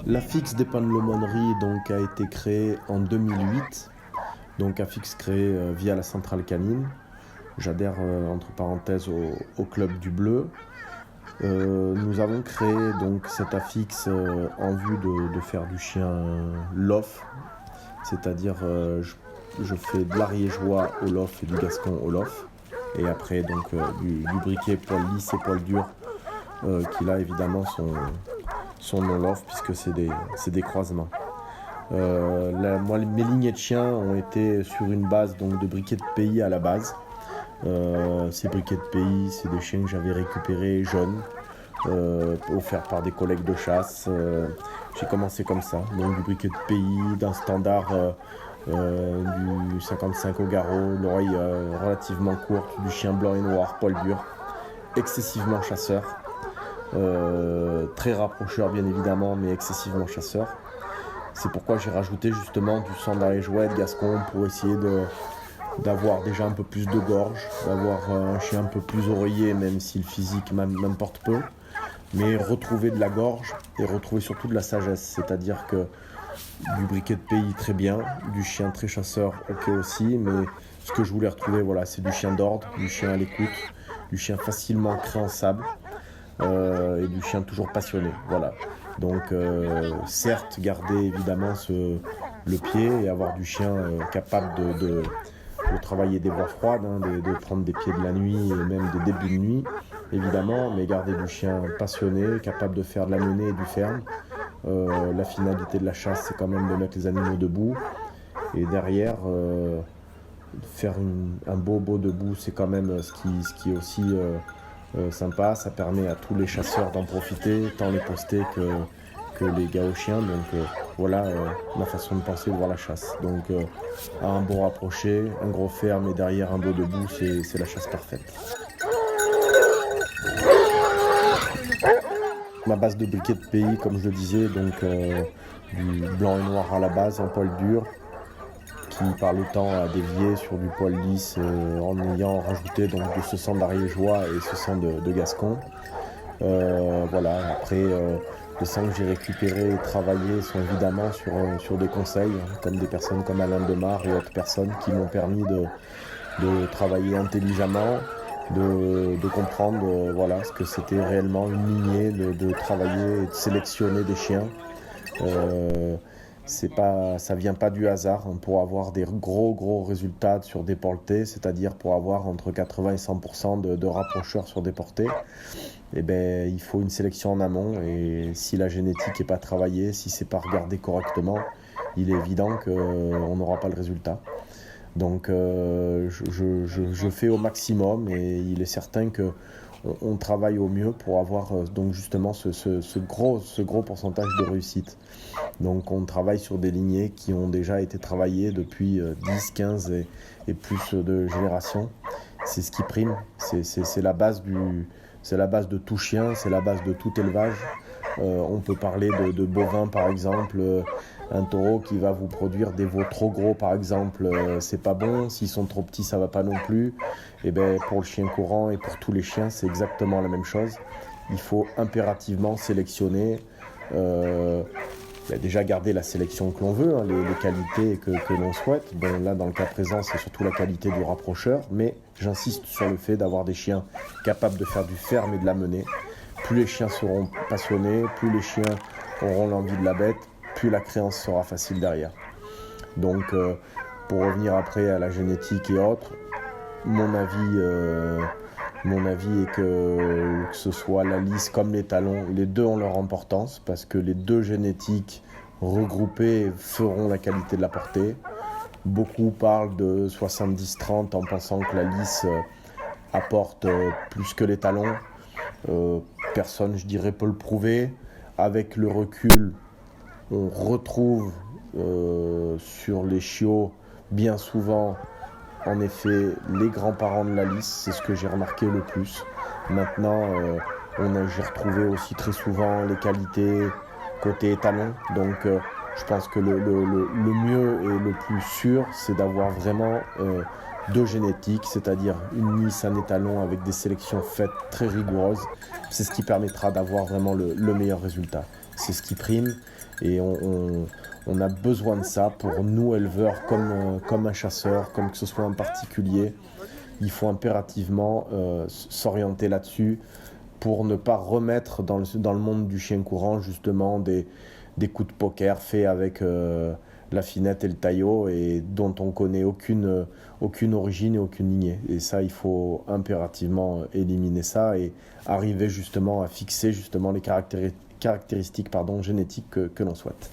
La Fix d'Épan de l'Aumônerie donc, a été créée en 2008. Donc Afix créé via la centrale canine. J'adhère entre parenthèses au club du Bleu. Nous avons créé donc cet affix en vue de faire du chien lof, c'est-à-dire je fais de l'ariégeois au lof et du gascon au lof. Et après donc du briquet poil lisse et poil dur qui là évidemment sont non lof puisque c'est des croisements. Moi, mes lignées de chiens ont été sur une base donc, de briquets de pays à la base. Ces briquets de pays, c'est des chiens que j'avais récupérés jeunes, offerts par des collègues de chasse. J'ai commencé comme ça, donc du briquet de pays, d'un standard du 55 au garrot, l'oreille relativement courte, du chien blanc et noir, poil dur, excessivement chasseur, très rapprocheur bien évidemment, mais excessivement chasseur. C'est pourquoi j'ai rajouté justement du sang d'ariégeois et de gascon pour essayer d'avoir déjà un peu plus de gorge, d'avoir un chien un peu plus oreiller, même si le physique m'importe peu, mais retrouver de la gorge et retrouver surtout de la sagesse, c'est-à-dire que du briquet de pays très bien, du chien très chasseur ok aussi, mais ce que je voulais retrouver voilà, c'est du chien d'ordre, du chien à l'écoute, du chien facilement créançable et du chien toujours passionné, voilà. Donc certes garder évidemment le pied et avoir du chien capable de travailler des voies froides, hein, de prendre des pieds de la nuit et même des débuts de nuit évidemment, mais garder du chien passionné, capable de faire de la menée et du ferme. La finalité de la chasse c'est quand même de mettre les animaux debout et derrière faire un beau debout c'est quand même ce qui est aussi sympa, ça permet à tous les chasseurs d'en profiter, tant les postés que les gars aux chiens. Donc voilà ma façon de penser de voir la chasse. Donc un beau rapproché, un gros ferme et derrière un beau debout, c'est la chasse parfaite. Ma base de briquet de pays, comme je le disais, donc du blanc et noir à la base en poil dur, qui par le temps a dévié sur du poil lisse en ayant rajouté donc de ce sang d'ariégeois et ce sang de gascon. Voilà, après les sangs que j'ai récupérés et travaillés sont évidemment sur des conseils, hein, comme des personnes comme Alain Demare et autres personnes qui m'ont permis de travailler intelligemment, de comprendre voilà, ce que c'était réellement une lignée, de travailler et de sélectionner des chiens. Ça vient pas du hasard, hein, pour avoir des gros résultats sur des portées, c'est-à-dire pour avoir entre 80 et 100% de rapprocheurs sur des portées, eh ben, il faut une sélection en amont et si la génétique n'est pas travaillée, si c'est pas regardé correctement, il est évident qu'on n'aura pas le résultat. Donc je fais au maximum et il est certain que on travaille au mieux pour avoir donc justement ce gros pourcentage de réussite. Donc on travaille sur des lignées qui ont déjà été travaillées depuis 10, 15 et plus de générations. C'est ce qui prime, c'est la base de tout chien, c'est la base de tout élevage. On peut parler de bovins par exemple, un taureau qui va vous produire des veaux trop gros par exemple, c'est pas bon, s'ils sont trop petits ça va pas non plus. Et ben pour le chien courant et pour tous les chiens c'est exactement la même chose. Il faut impérativement sélectionner, déjà garder la sélection que l'on veut, hein, les qualités que l'on souhaite. Bon, là dans le cas présent c'est surtout la qualité du rapprocheur, mais j'insiste sur le fait d'avoir des chiens capables de faire du ferme et de la menée. Plus les chiens seront passionnés, plus les chiens auront l'envie de la bête, plus la créance sera facile derrière. Donc pour revenir après à la génétique et autres, mon avis est que ce soit la lisse comme les talons, les deux ont leur importance parce que les deux génétiques regroupées feront la qualité de la portée. Beaucoup parlent de 70-30 en pensant que la lisse apporte plus que les talons. Personne, je dirais, peut le prouver. Avec le recul, on retrouve sur les chiots bien souvent en effet les grands-parents de la lisse, c'est ce que j'ai remarqué le plus. Maintenant j'ai retrouvé aussi très souvent les qualités côté étalon, donc je pense que le mieux et le plus sûr c'est d'avoir vraiment deux génétiques, c'est-à-dire une lisse, un étalon avec des sélections faites très rigoureuses. C'est ce qui permettra d'avoir vraiment le meilleur résultat. c'est ce qui prime. Et on a besoin de ça pour nous, éleveurs, comme un chasseur, comme que ce soit un particulier. Il faut impérativement s'orienter là-dessus pour ne pas remettre dans le monde du chien courant justement des coups de poker faits avec la finette et le taillot et dont on connaît aucune origine et aucune lignée. Et ça, il faut impérativement éliminer ça et arriver justement à fixer justement les caractéristiques génétiques que l'on souhaite.